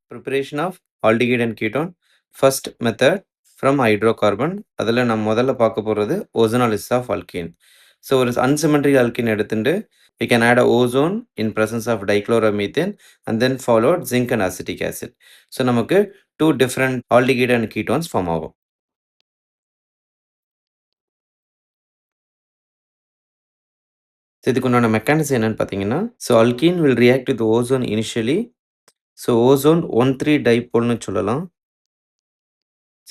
Preparation of aldehyde and ketone. First method from hydrocarbon. அதில நம்ம முதல்ல பார்க்க போறது ozonolysis of alkene. So ஒரு unsymmetric alkene எடுத்துட்டு we can add a ozone in presence of dichloromethane and then followed zinc and acetic acid. So நமக்கு two different aldehyde and ketones form ஆகும். So இதுக்குண்டான mechanism என்னன்னு பார்த்தீங்கன்னா, so alkene will react with ozone initially. So ozone 1,3 dipole சொல்லலாம்.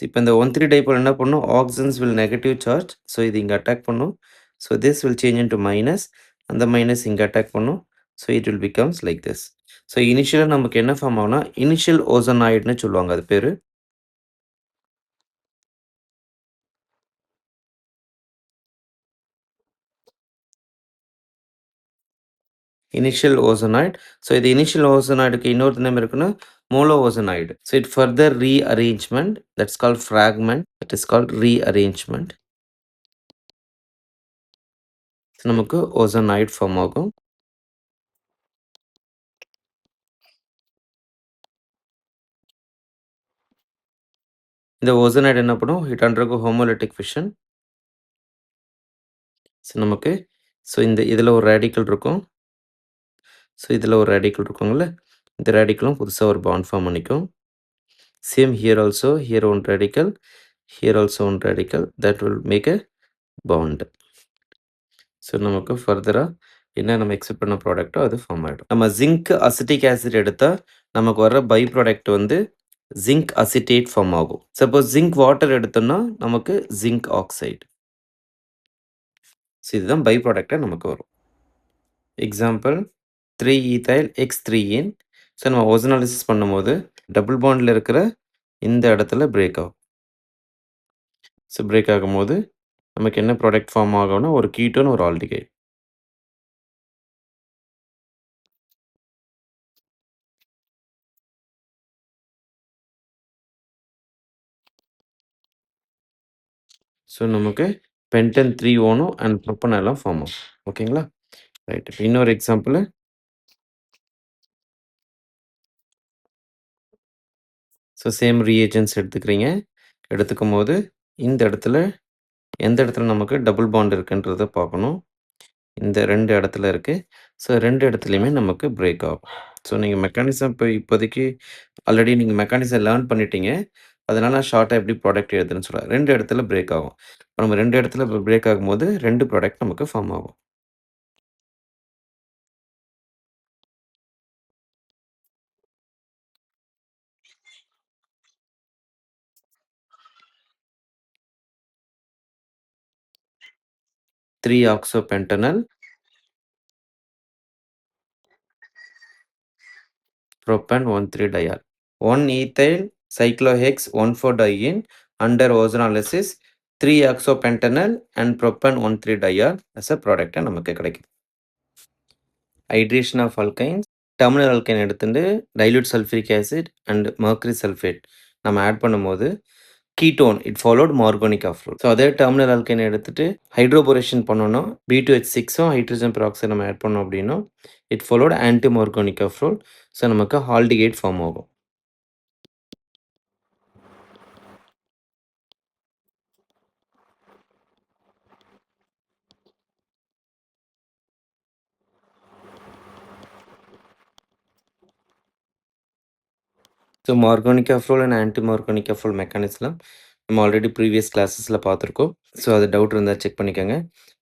இப்போ இந்த 1,3 dipole என்ன பண்ணும்? Oxygens will negative charge. So இது இங்கே அட்டாக் பண்ணும். So this will change into minus. அந்த மைனஸ் இங்கே அட்டாக் பண்ணும். So it will becomes like this. So இனிஷியலாக நமக்கு என்ன ஃபார்ம் ஆகும்னா, இனிஷியல் ஓசோனாய்டுன்னு சொல்லுவாங்க அது பேர். Initial ozonide. ஸோ இது இனிஷியல் ஓசோனாய்டுக்கு இன்னொரு நேம் இருக்குன்னா mono ozonide. So it further rearrangement that's called fragment. That is called rearrangement. நமக்கு ஓசோனாய்டு ஃபார்ம் ஆகும். இந்த ஓசோனைடு என்ன பண்ணும்? It undergo homolytic fission. So நமக்கு இந்த இதில் ஒரு ரேடிக்கல் இருக்கும். ஸோ இதில் ஒரு ரேடிக்கல் இருக்குங்கள்ல, இந்த ரேடிக்கலும் புதுசாக ஒரு பாண்ட் ஃபார்ம் பண்ணிக்கும். Same here also, here one radical, here also one radical that will make a bond. So நமக்கு ஃபர்தராக என்ன நம்ம எக்ஸ்பெக்ட் பண்ண ப்ராடக்ட்டோ அது ஃபார்ம் ஆகிடும். நம்ம ஜிங்க் அசிட்டிக் ஆசிட் எடுத்தால் நமக்கு வர பை ப்ராடக்ட் வந்து ஜிங்க் அசிட்டேட் ஃபார்ம் ஆகும். சப்போஸ் ஜிங்க் வாட்டர் எடுத்தோம்னா நமக்கு ஜிங்க் ஆக்சைடு. ஸோ இதுதான் பை ப்ராடக்டாக நமக்கு வரும். Example 3-ethyl X3ene. ஸோ நம்ம ஓசோனாலிசிஸ் பண்ணும்போது டபுள் பாண்டில் இருக்கிற இந்த இடத்துல பிரேக் ஆகும். ஸோ பிரேக் ஆகும்போது நமக்கு என்ன ப்ராடக்ட் ஃபார்ம் ஆகும்னா ஒரு கீட்டோன் ஒரு ஆல்டிகைட். ஸோ நமக்கு பென்டன் 3-ஓனும் அண்ட் ப்ரொப்பனோலும் ஃபார்ம் ஆகும். ஓகேங்களா? ரைட். இப்போ இன்னொரு எக்ஸாம்பிள். ஸோ சேம் ரீஏஜென்ட்ஸ் எடுத்துக்கிறீங்க. எடுத்துக்கும் போது இந்த இடத்துல எந்த இடத்துல நமக்கு டபுள் பாண்ட் இருக்குன்றத பார்க்கணும். இந்த 2 இடத்துல இருக்குது. ஸோ 2 இடத்துலையுமே நமக்கு பிரேக் ஆகும். ஸோ நீங்கள் மெக்கானிசம் இப்போதைக்கு ஆல்ரெடி நீங்கள் மெக்கானிசம் லேர்ன் பண்ணிட்டீங்க. அதனால ஷார்ட்டாக எப்படி ப்ராடக்ட் எழுதுன்னு சொல்கிறேன். 2 இடத்துல பிரேக் ஆகும். இப்போ நம்ம 2 இடத்துல பிரேக் ஆகும்போது 2 ப்ராடக்ட் நமக்கு ஃபார்ம் ஆகும். Three oxopentanal, propan 1,3-diol, 1-ethyl cyclohex 1,4-diene under ozonolysis 3-oxopentanal and propan 1,3-diol as a product நமக்கு கிடைக்கும். Hydration of alkynes. Terminal alkyne எடுத்துட்டு dilute sulphuric acid and mercury sulphate நம்ம ஆட் பண்ணும்போது ketone it followed Markovnikov rule. So அதே terminal alkyne எடுத்துட்டு hydroboration பண்ணணும். B2H6ம் hydrogen peroxide நம்ம ஆட் பண்ணோம் அப்படின்னா it followed anti Markovnikov rule. So நமக்கு ஆல்டிகைட் ஃபார்ம் ஆகும். So Markovnikov rule and anti Markovnikov rule mechanism நம்ம ஆல்ரெடி ப்ரீவியஸ் கிளாஸஸில் பார்த்துருக்கோம். ஸோ அது டவுட் இருந்தால் செக் பண்ணிக்கோங்க.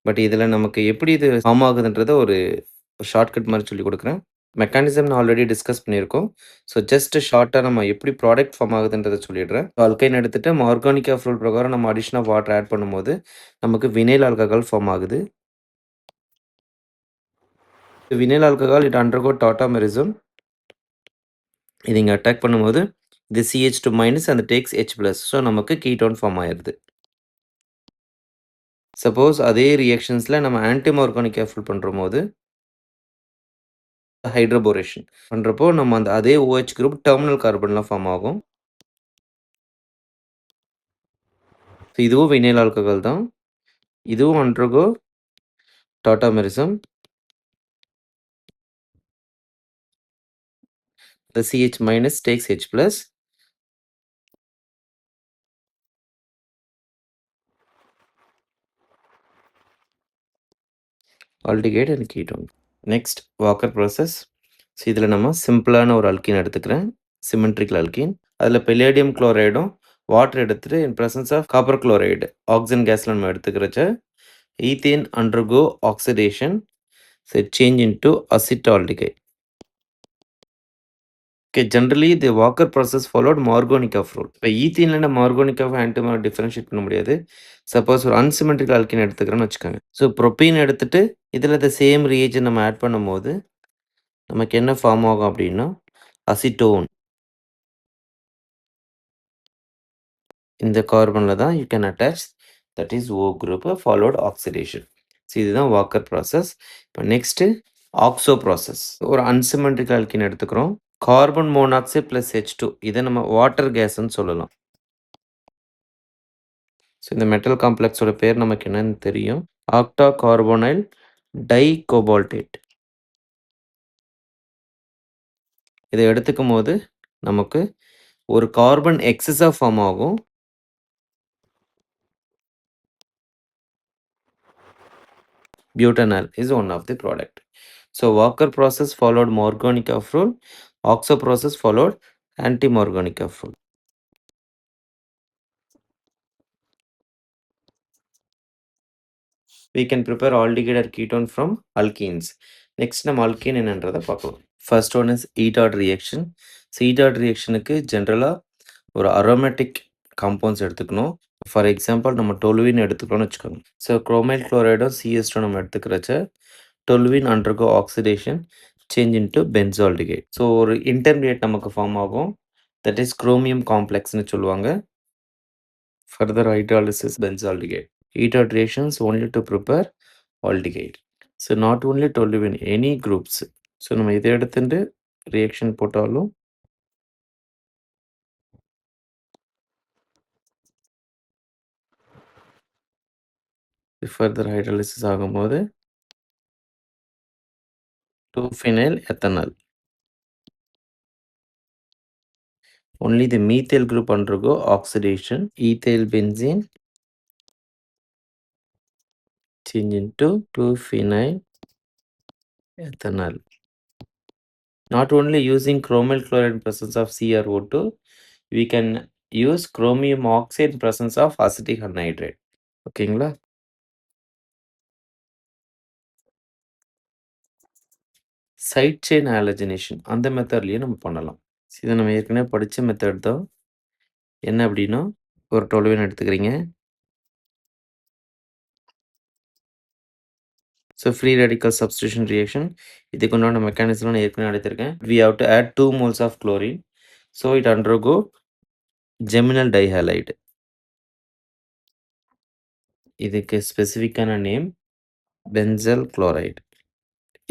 பட் இதில் நமக்கு எப்படி இது ஃபார்ம் ஆகுதுன்றத ஒரு ஷார்ட்கட் மாதிரி சொல்லி கொடுக்குறேன். மெக்கானிசம் நான் ஆல்ரெடி டிஸ்கஸ் பண்ணியிருக்கோம். ஸோ ஜஸ்ட் ஷார்ட்டாக நம்ம எப்படி ப்ராடக்ட் ஃபார்ம் ஆகுதுன்றதை சொல்லிடுறேன். அல்கைன் எடுத்துகிட்டு மார்கானிக் ஆஃப் ரூல் பிரகாரம் நம்ம அடிஷன் ஆஃப் வாட்டர் ஆட் பண்ணும்போது நமக்கு வினைல் ஆல்கஹால் ஃபார்ம் ஆகுது. Vinyl alcohol it undergo tautomerism. இது இங்கே அட்டாக் பண்ணும்போது இது CH2 மைனஸ் அந்த டேக்ஸ் H+. ஸோ நமக்கு கீட்டோன் ஃபார்ம் ஆயிடுது. சப்போஸ் அதே ரியாக்ஷன்ஸில் நம்ம ஆன்டி மார்கானிக் ஆஃப் ரூல் பண்ணுற போது ஹைட்ரோபோரேஷன் பண்ணுறப்போ நம்ம அந்த அதே OH குரூப் டெர்மினல் கார்பன்லாம் ஃபார்ம் ஆகும். ஸோ இதுவும் வினைல் ஆல்கஹால் தான். இதுவும் undergo tautomerism. The CH minus takes H plus. Aldehyde and ketone. Next, Walker process. So இதில் நம்ம சிம்பிளான ஒரு அல்கீன் எடுத்துக்கிறேன். Symmetrical alkene. அதில் பெலேடியம் குளோரைடும் வாட்டர் எடுத்துட்டு in presence of copper chloride oxygen கேஸில் நம்ம எடுத்துக்கிறச்ச ethene undergo oxidation change into acetaldehyde. Okay, generally the Wacker process followed Markovnikov rule. இப்போ ஈத்தீனில் மார்கோனிகாஃப் ஆன்டிமார் டிஃபரன்ஷியேட் பண்ண முடியாது. சப்போஸ் ஒரு அன்சிமெட்ரிக்கல் அல்கீன் எடுத்துக்கிறேன்னு வச்சுக்கோங்க. ஸோ ப்ரொப்பீன் எடுத்துட்டு இதில் த சேம் ரியேஜன் நம்ம ஆட் பண்ணும்போது நமக்கு என்ன ஃபார்ம் ஆகும் அப்படின்னா அசிட்டோன். இந்த கார்பனில் தான் you can attach that is O group followed oxidation. So இதுதான் வாக்கர் ப்ராசஸ். இப்போ நெக்ஸ்ட்டு ஆக்சோ ப்ராசஸ். ஒரு அன்சிமெட்ரிக்கல் அல்கீன் எடுத்துக்கிறோம். கார்பன் மோனாக்சைடு ப்ளஸ் H2 இதை நம்ம வாட்டர் கேஸ்ன்னு சொல்லலாம். ஸோ இந்த மெட்டல் காம்ப்ளெக்ஸோட பேர் நமக்கு என்னன்னு தெரியும். ஆக்டா கார்போனைல் டைகோபால்டேட். இதை எடுத்துக்கும் போது நமக்கு ஒரு கார்பன் எக்ஸஸாக ஃபார்ம் ஆகும். Butanol is one of the product. So Walker process followed Markovnikov rule. Oxo process followed anti-Markovnikov rule. We can prepare aldehyde or ketone from alkenes. Next நம்ம alkene என்னன்றதை பார்க்கலாம். First one is Eatard reaction. So Eatard reactionக்கு ஜென்ரலாக ஒரு aromatic compounds எடுத்துக்கணும். For example நம்ம toluene எடுத்துக்கணும்னு வச்சுக்கோங்க. ஸோ குரோமைல் குளோரைடும் CS2 நம்ம எடுத்துக்கிறச்ச toluene undergo oxidation change into benzaldehyde. So ஒரு இன்டர்மீடியேட் நமக்கு ஃபார்ம் ஆகும். தட் இஸ் குரோமியம் காம்ப்ளெக்ஸ்னு சொல்லுவாங்க. Further hydrolysis benzaldehyde. Eatard reactions only to prepare aldehyde. So not only toluene any groups. So நம்ம இதை எடுத்துட்டு ரியாக்ஷன் போட்டாலும் ஃபர்தர் ஹைட்ராலிசிஸ் ஆகும்போது 2-phenyl ethanol. Only the methyl group undergo oxidation. Ethyl benzene change into 2-phenyl ethanol. Not only using chromyl chloride in presence of CrO2, we can use chromium oxide in presence of acetic anhydride. ஓகேங்களா? Side chain ஹாலஜனேஷன் அந்த மெத்தட்லேயே நம்ம பண்ணலாம். இதை நம்ம ஏற்கனவே படித்த method தான். என்ன அப்படின்னா ஒரு டொலுவின் எடுத்துக்கிறீங்க. So free radical substitution reaction இதுக்கு உண்டான மெக்கானிசம் நான் ஏற்கனவே எடுத்திருக்கேன். We have to add 2 moles of chlorine. So it undergo geminal dihalide. இதுக்கு ஸ்பெசிஃபிக்கான நேம் பென்சல் குளோரைடு.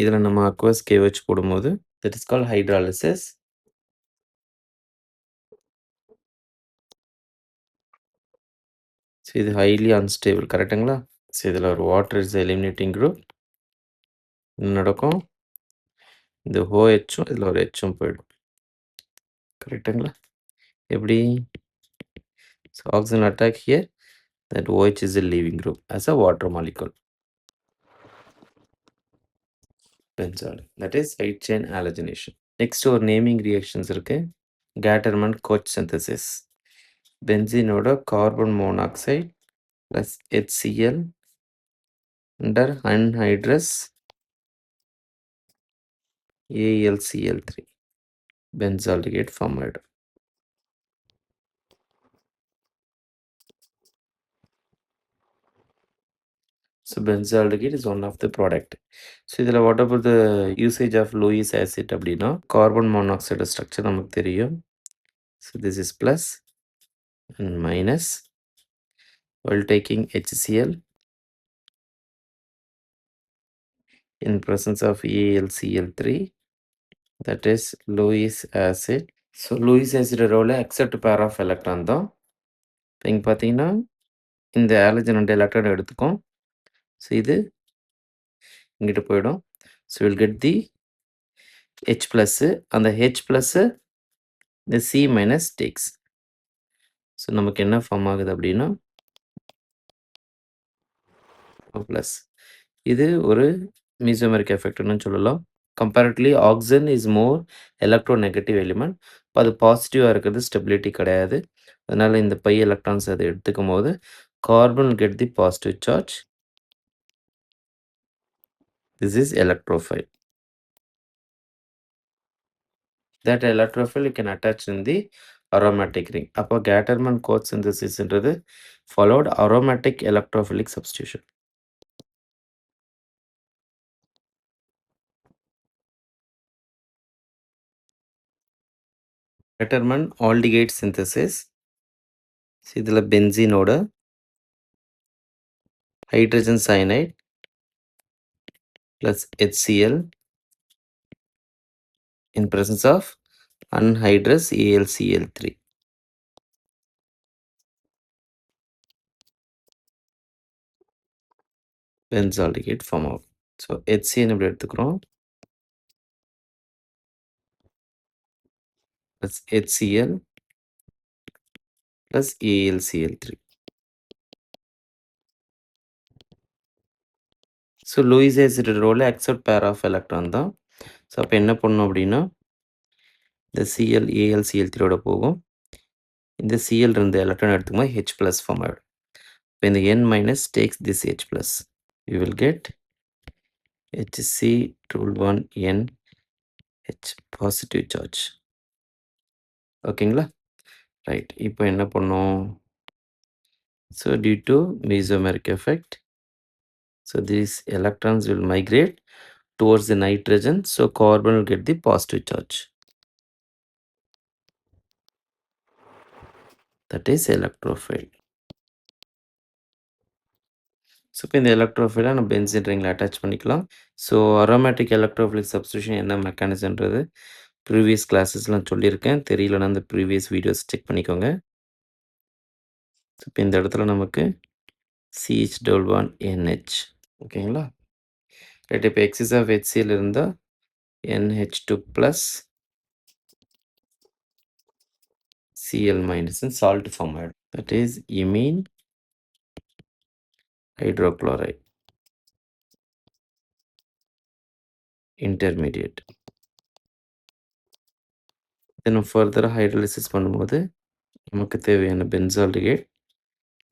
இதில் நம்ம அக்வஸ் KOH போடும்போது that is call hydrolysis. So இது ஹைலி அன்ஸ்டேபிள் கரெக்டுங்களா? ஸோ இதில் ஒரு வாட்டர் இஸ் எலிமினேட்டிங் குரூப். என்ன நடக்கும்? இந்த OHும் இதில் ஒரு Hும் போயிடும். கரெக்டுங்களா? எப்படி? So oxygen attack here that OH is a leaving group as a water molecule. Benzol. That is side chain halogenation. Next ஒரு நேமிங் ரியாக்ஷன்ஸ் இருக்கு. Gattermann Koch synthesis. பென்சீனோட carbon monoxide plus HCl under anhydrous AlCl3 benzaldehyde form ஆயிடும். So benzaldehyde is one of the product. So இதில் what about the usage of Lewis acid அப்படின்னா carbon monoxide structure நமக்கு தெரியும். So this is plus and minus while taking HCl in presence of AlCl3 that is Lewis acid. So Lewis acid ரோல accept pair of electron தான். இப்போ இங்கே பார்த்தீங்கன்னா இந்த halogen 2 electron எடுத்துக்கும். ஸோ இது இங்கிட்டு போயிடும். So will get the H plus அந்த H ப்ளஸ்ஸு இந்த C மைனஸ் டேக்ஸ். ஸோ நமக்கு என்ன ஃபார்ம் ஆகுது அப்படின்னா ப்ளஸ். இது ஒரு மீசோமெரிக் எஃபெக்ட்னு சொல்லலாம். Comparatively oxygen is more electronegative element. இப்போ அது பாசிட்டிவாக இருக்கிறது ஸ்டெபிலிட்டி கிடையாது. அதனால இந்த பை எலக்ட்ரான்ஸ் அதை எடுத்துக்கும்போது carbon get the positive charge. This is electrophile. That electrophile you can attach in the aromatic ring. அப்போ கேட்டர்மன் கோட் சிந்தசிஸ்ன்றது followed aromatic electrophilic substitution. Gattermann aldehyde synthesis. இதில் பென்சீனோட hydrogen cyanide plus HCl in presence of anhydrous AlCl3. Benzaldehyde form ஆகும். So HCl இப்படி எடுத்துக்கிறோம். plus HCl plus AlCl3. So Lewis acid role accept pair of electron தான். So அப்போ என்ன பண்ணணும் அப்படின்னா இந்த Cl AlCl3யோட போகும். இந்த Cl இருந்த எலக்ட்ரான் எடுத்துக்கும்போது H plus ஃபார்ம் ஆகிடும். இப்போ இந்த N minus takes this H plus. You will get Hc(1n) H positive charge. ஓகேங்களா? ரைட். இப்போ என்ன பண்ணோம்? So due to mesomeric effect, so these electrons will migrate towards the nitrogen, so carbon will get the positive charge. That is electrophile. So இப்போ இந்த எலக்ட்ரோஃபைலை நம்ம benzene ரிங்கில் attach பண்ணிக்கலாம். So aromatic electrophilic substitution என்ன மெக்கானிசம்ன்றது previous கிளாஸஸ்லாம் சொல்லியிருக்கேன். தெரியலன்னா அந்த previous videos check பண்ணிக்கோங்க. So இப்போ இந்த இடத்துல நமக்கு CH(NH) ஓகேங்களா? ரைட். இப்போ எக்ஸஸ் ஆஃப் HCl இருந்தால் NH2 plus Cl minus salt form ஆகிடும். That is imine hydrochloride intermediate. Then ஃபர்தராக ஹைட்ரோலிசிஸ் பண்ணும்போது நமக்கு தேவையான benzaldehyde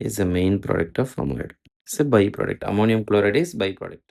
is a main product of formaldehyde. It's a byproduct. Ammonium chloride is byproduct.